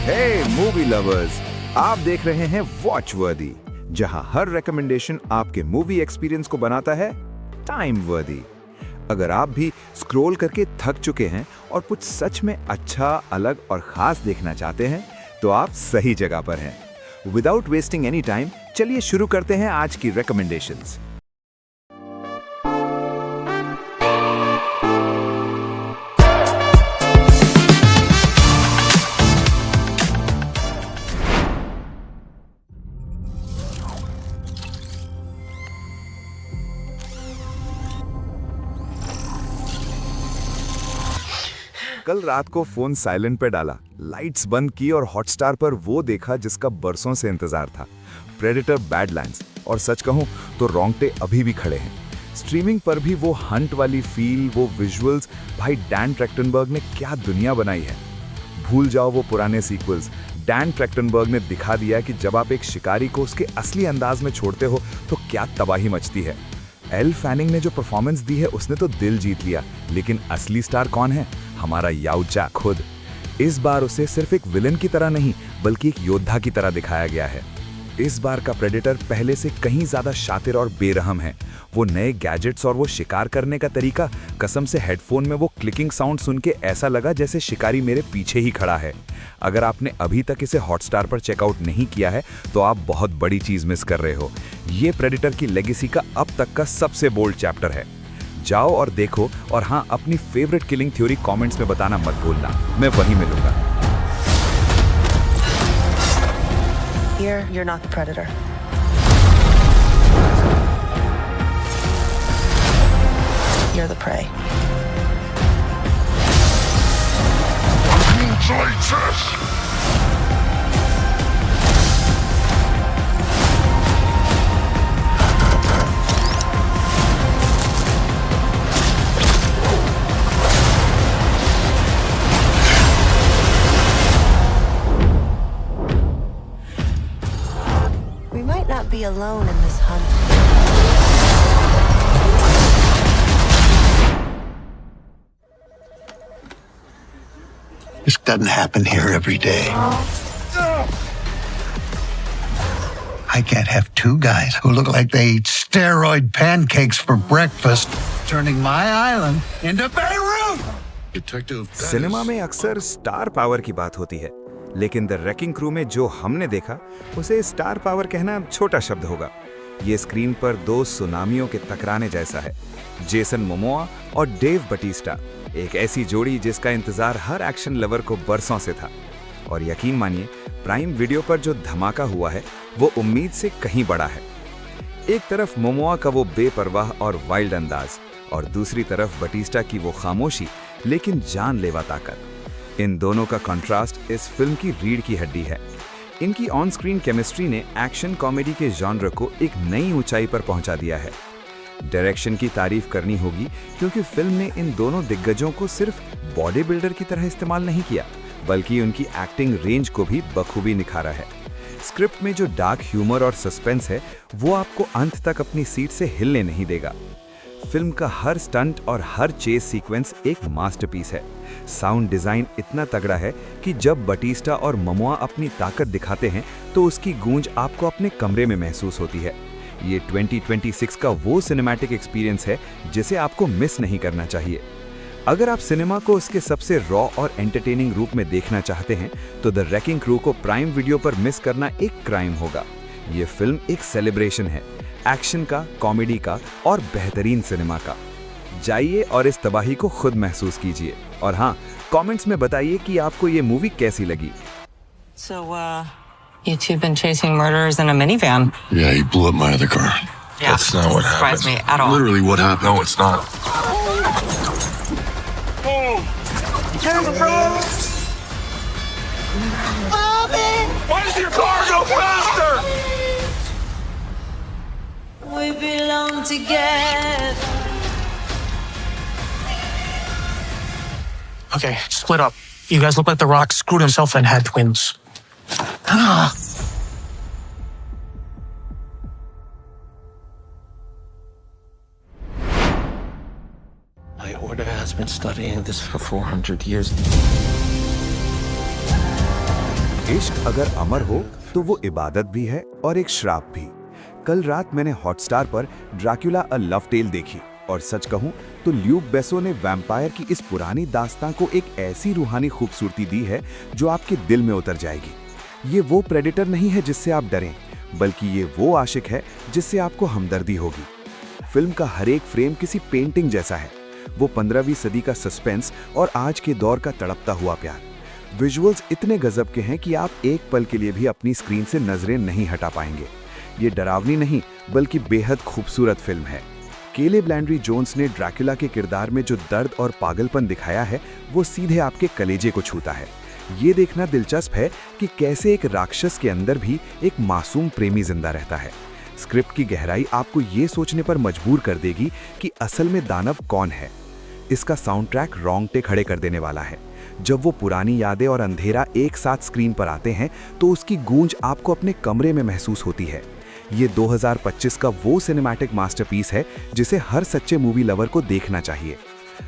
हे movie lovers, आप देख रहे हैं वॉच वर्दी, जहां हर रिकमेंडेशन आपके मूवी एक्सपीरियंस को बनाता है टाइम वर्दी। अगर आप भी स्क्रॉल करके थक चुके हैं और कुछ सच में अच्छा, अलग और खास देखना चाहते हैं, तो आप सही जगह पर हैं। विदाउट वेस्टिंग एनी टाइम, चलिए शुरू करते हैं आज की रिकमेंडेशंस। कल रात को फोन साइलेंट पे डाला, लाइट्स बंद की और हॉटस्टार पर वो देखा जिसका बरसों से इंतजार था, प्रेडेटर बैडलैंड्स। और सच कहूं तो रोंगटे अभी भी खड़े हैं। स्ट्रीमिंग पर भी वो हंट वाली फील, वो विजुअल्स, भाई डैन ट्रैक्टनबर्ग ने क्या दुनिया बनाई है। भूल जाओ वो पुराने सीक्वल्स, डैन ट्रैक्टनबर्ग ने दिखा दिया कि जब आप एक शिकारी को उसके असली अंदाज में छोड़ते हो तो क्या तबाही मचती है। एल फैनिंग ने जो परफॉर्मेंस दी है उसने तो दिल जीत लिया, लेकिन असली स्टार कौन है? हमारा याओ जैक खुद। इस बार उसे सिर्फ एक विलन की तरह नहीं, बल्कि एक योद्धा की तरह दिखाया गया है। इस बार का प्रेडेटर पहले से कहीं ज्यादा शातिर और बेरहम है। वो नए गैजेट्स और वो शिकार करने का तरीका, कसम से हेडफोन में वो क्लिकिंग साउंड सुन के ऐसा लगा जैसे शिकारी मेरे पीछे ही खड़ा है। अगर आपने अभी तक इसे हॉटस्टार पर चेकआउट नहीं किया है तो आप बहुत बड़ी चीज मिस कर रहे हो। ये प्रेडेटर की लेगेसी का अब तक का सबसे बोल्ड चैप्टर है। जाओ और देखो, और हाँ, अपनी फेवरेट किलिंग थ्योरी कमेंट्स में बताना मत भूलना। मैं वहीं मिलूंगा। Here, you're not the predator. You're the prey. We might not be alone in this hunt. This doesn't happen here every day. I can't have two guys who look like they eat steroid pancakes for breakfast, turning my island into Beirut. Cinema में अक्सर star power की बात होती है, लेकिन the racking crew में जो हमने देखा उसे स्टार पावर कहना छोटा शब्द होगा। ये स्क्रीन पर दो सुनामियों के टकराने जैसा है। जेसन मोमोआ और डेव बटिस्टा, एक ऐसी जोड़ी जिसका इंतजार हर एक्शन लवर को बरसों से था। और यकीन मानिए, प्राइम वीडियो पर जो धमाका हुआ है वो उम्मीद से कहीं बड़ा है। एक तरफ मोमोआ का वो बेपरवाह और वाइल्ड अंदाज, और दूसरी तरफ बटिस्टा की वो खामोशी लेकिन जानलेवा ताकत। इन दोनों का कंट्रास्ट इस फिल्म की रीढ़ की हड्डी है। इनकी ऑन स्क्रीन केमिस्ट्री ने एक्शन कॉमेडी के जॉनर को एक नई ऊंचाई पर पहुंचा दिया है। डायरेक्शन की तारीफ करनी होगी, क्योंकि फिल्म ने इन दोनों दिग्गजों को सिर्फ बॉडी बिल्डर की तरह इस्तेमाल नहीं किया, बल्कि उनकी एक्टिंग रेंज को भी बखूबी निखारा है। स्क्रिप्ट में जो डार्क ह्यूमर और सस्पेंस है वो आपको अंत तक अपनी सीट से हिलने नहीं देगा। फिल्म का हर स्टंट और हर चेस सीक्वेंस एक मास्टरपीस है। साउंड डिजाइन इतना तगड़ा है कि जब बटिस्टा और मोमोआ अपनी ताकत दिखाते हैं तो उसकी गूंज आपको अपने कमरे में महसूस होती है। ये 2026 का वो सिनेमैटिक एक्सपीरियंस है जिसे आपको मिस नहीं करना चाहिए। अगर आप सिनेमा को उसके सबसे रॉ और एंटरटेनिंग रूप में देखना चाहते हैं तो द रेकिंग क्रू को प्राइम वीडियो पर मिस करना एक क्राइम होगा। ये फिल्म एक सेलिब्रेशन है, एक्शन का, कॉमेडी का और बेहतरीन सिनेमा का। जाइए और इस तबाही को खुद महसूस कीजिए। और हाँ, कमेंट्स में बताइए कि आपको ये मूवी कैसी लगी। So, you two been chasing murderers in a minivan? Yeah, he blew up my other car. Yeah, That's not what doesn't surprise happened. me at all. Literally what happened. No, it's not. Why does your car go faster? We belong together. Okay, split up. You guys look like The Rock screwed himself and had twins. My order has been studying this for 400 years. इश्क अगर अमर हो तो वो इबादत भी है और एक श्राप भी। कल रात मैंने हॉटस्टार पर ड्रैकुला अ लव टेल देखी और सच कहूं तो ल्यूक बेसो ने वैम्पायर की इस पुरानी दास्तां को एक ऐसी रूहानी खूबसूरती दी है जो आपके दिल में उतर जाएगी। ये वो प्रेडेटर नहीं है जिससे आप डरें, बल्कि ये वो आशिक है जिससे आपको हमदर्दी होगी। फिल्म का हर एक फ्रेम किसी पेंटिंग जैसा है। वो 15वीं सदी का सस्पेंस और आज के दौर का तड़पता हुआ प्यार। विजुअल्स इतने गजब के हैं कि आप एक पल के लिए भी अपनी स्क्रीन से नजरें नहीं हटा पाएंगे। ये डरावनी नहीं बल्कि बेहद खूबसूरत फिल्म है। कैलेब लैंड्री जोन्स ने ड्रैकुला के किरदार में जो दर्द और पागलपन दिखाया है वो सीधे आपके कलेजे को छूता है। ये देखना दिलचस्प है कि कैसे एक राक्षस के अंदर भी एक मासूम प्रेमी जिंदा रहता है। स्क्रिप्ट की गहराई आपको ये सोचने पर मजबूर कर देगी कि असल में दानव कौन है। इसका साउंड ट्रैक रोंगटे खड़े कर देने वाला है। जब वो पुरानी यादें और अंधेरा एक साथ स्क्रीन पर आते हैं तो उसकी गूंज आपको अपने कमरे में महसूस होती है। ये 2025 का वो सिनेमैटिक मास्टरपीस है जिसे हर सच्चे मूवी लवर को देखना चाहिए।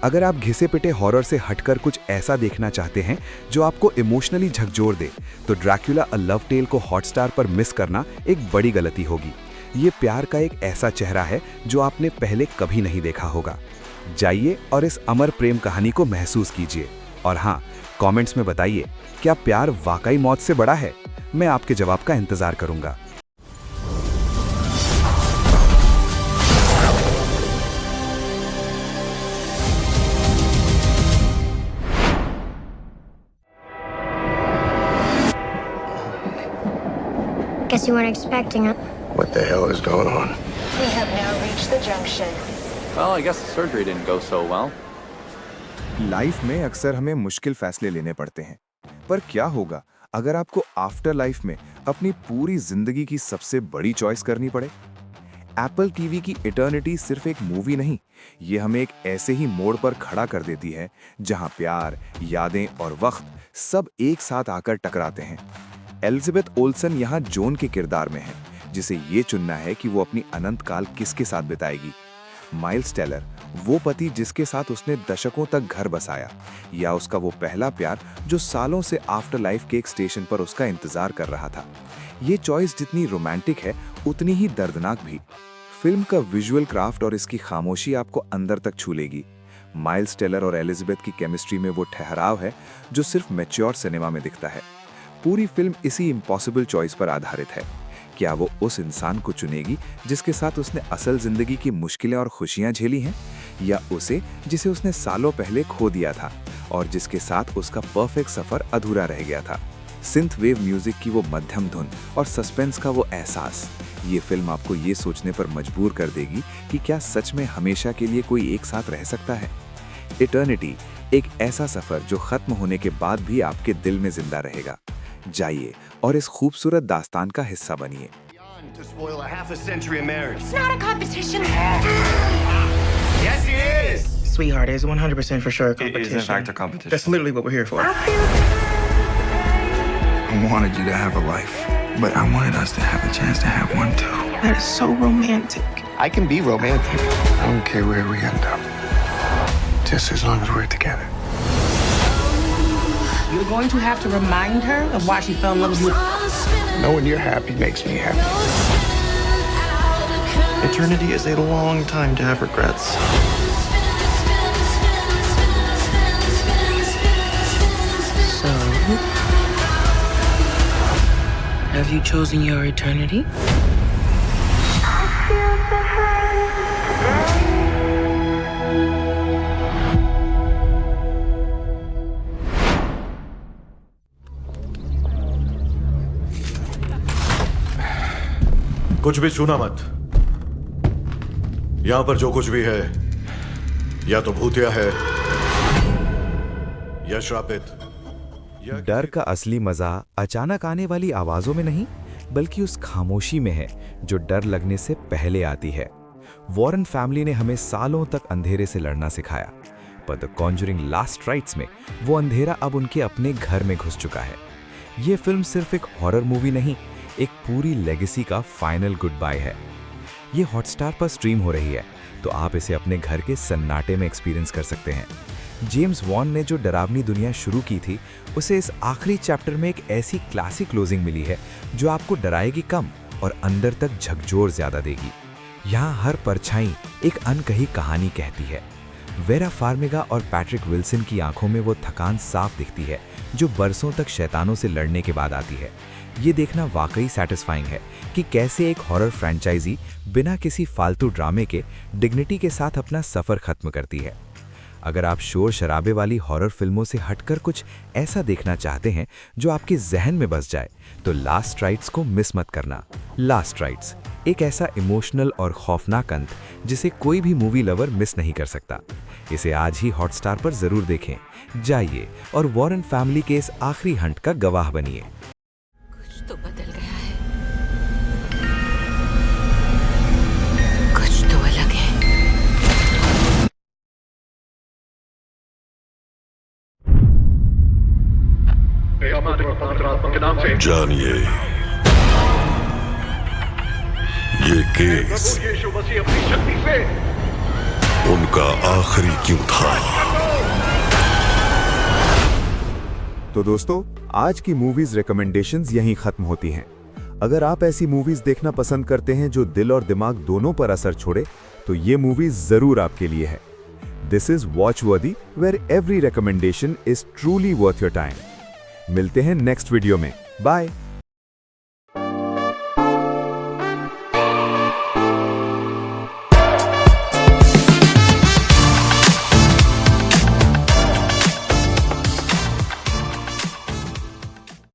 अगर आप घिसे पिटे हॉरर से हटकर कुछ ऐसा देखना चाहते हैं जो आपको इमोशनली झकझोर दे, तो ड्रैकुला अ लव टेल को हॉटस्टार पर मिस करना एक बड़ी गलती होगी। ये प्यार का एक ऐसा चेहरा है जो आपने पहले कभी नहीं देखा होगा। जाइए और इस अमर प्रेम कहानी को महसूस कीजिए। और हाँ, कमेंट्स में बताइए, क्या प्यार वाकई मौत से बड़ा है? मैं आपके जवाब का इंतजार करूंगा। Guess you weren't expecting it. What the hell is going on? We have now reached the junction. Well, I guess the surgery didn't go so well. Life में अक्सर हमें मुश्किल फैसले लेने पड़ते हैं, पर क्या होगा अगर आपको आफ्टर लाइफ में अपनी पूरी जिंदगी की सबसे बड़ी चॉइस करनी पड़े? एप्पल टीवी की इटर्निटी सिर्फ एक मूवी नहीं, ये हमें एक ऐसे ही मोड़ पर खड़ा कर देती है जहां प्यार, यादें और वक्त सब एक साथ आकर टकराते हैं। एलिजाबेथ ओल्सन यहाँ जोन के किरदार में है, जिसे ये चुनना है कि वो अपनी अनंत काल किसके साथ बिताएगी। माइल्स टेलर, वो पति जिसके साथ उसने दशकों तक घर बसाया, या उसका वो पहला प्यार जो सालों से आफ्टर लाइफ के एक स्टेशन पर उसका इंतजार कर रहा था। ये चॉइस जितनी रोमांटिक है उतनी ही दर्दनाक भी। फिल्म का विजुअल क्राफ्ट और इसकी खामोशी आपको अंदर तक छू लेगी। माइल्स टेलर और एलिजाबेथ की केमिस्ट्री में वो ठहराव है जो सिर्फ मैच्योर सिनेमा में दिखता है। पूरी फिल्म इसी इम्पॉसिबल चॉइस पर आधारित है। क्या वो उस इंसान को चुनेगी जिसके साथ उसने असल जिंदगी की मुश्किलें और खुशियां झेली हैं, या उसे जिसे उसने सालों पहले खो दिया था और जिसके साथ उसका परफेक्ट सफर अधूरा रह गया था। सिंथ वेव म्यूजिक की वो मध्यम धुन और सस्पेंस का वो एहसास, ये फिल्म आपको ये सोचने पर मजबूर कर देगी कि क्या सच में हमेशा के लिए कोई एक साथ रह सकता है। इटर्निटी, एक ऐसा सफर जो खत्म होने के बाद भी आपके दिल में जिंदा रहेगा। जाइए और इस खूबसूरत दास्तान का हिस्सा बनिए। To spoil a half a century of marriage. It's not a competition. Yes, it is. Sweetheart, it is 100% for sure a It competition. is in fact a competition. That's literally what we're here for. I wanted you to have a life, but I wanted us to have a chance to have one too. That is so romantic. I can be romantic. I don't care where we end up, just as long as we're together. You're going to have to remind her of why she fell in love with you. Knowing you're happy makes me happy. Eternity is a long time to have regrets. So, have you chosen your eternity? कुछ भी छूना मत। यहां पर जो कुछ भी है या तो भूतिया है या श्रापित। डर का असली मजा अचानक आने वाली आवाजों में नहीं, बल्कि उस खामोशी में है जो डर लगने से पहले आती है। वॉरेन फैमिली ने हमें सालों तक अंधेरे से लड़ना सिखाया, पर द कॉन्जरिंग लास्ट राइट्स में वो अंधेरा अब उनके अपने घर में घुस चुका है। ये फिल्म सिर्फ एक हॉरर मूवी नहीं, एक पूरी लेगेसी का फाइनल गुड बाय है। ये हॉटस्टार पर स्ट्रीम हो रही है, तो आप इसे अपने घर के सन्नाटे में एक्सपीरियंस कर सकते हैं। जेम्स वॉन ने जो डरावनी दुनिया शुरू की थी, उसे इस आखिरी चैप्टर में एक ऐसी क्लासिक क्लोजिंग मिली है जो आपको डराएगी कम और अंदर तक झकझोर ज्यादा देगी। यहाँ हर परछाई एक अनकही कहानी कहती है। वेरा फार्मिगा और पैट्रिक विल्सन की आंखों में वो थकान साफ दिखती है जो बरसों तक शैतानों से लड़ने के बाद आती है। ये देखना वाकई सैटिस्फाइंग है कि कैसे एक हॉरर फ्रेंचाइजी बिना किसी फालतू ड्रामे के डिग्निटी के साथ अपना सफर खत्म करती है। अगर आप शोर शराबे वाली हॉरर फिल्मों से हटकर कुछ ऐसा देखना चाहते हैं जो आपके जहन में बस जाए, तो लास्ट राइट्स को मिस मत करना। लास्ट राइट्स एक ऐसा इमोशनल और खौफनाक अंत जिसे कोई भी मूवी लवर मिस नहीं कर सकता। इसे आज ही हॉटस्टार पर जरूर देखें। जाइए और वॉरेन फैमिली के इस आखिरी हंट का गवाह बनिए। कुछ तो बदल गया है, कुछ तो अलग है। जानिए, ये केस उनका आखिरी क्यों था? तो दोस्तों, आज की मूवीज रिकमेंडेशंस यहीं खत्म होती हैं। अगर आप ऐसी मूवीज देखना पसंद करते हैं जो दिल और दिमाग दोनों पर असर छोड़े, तो ये मूवीज जरूर आपके लिए है। This is watchworthy, where every recommendation is truly worth your time. मिलते हैं नेक्स्ट वीडियो में। बाय।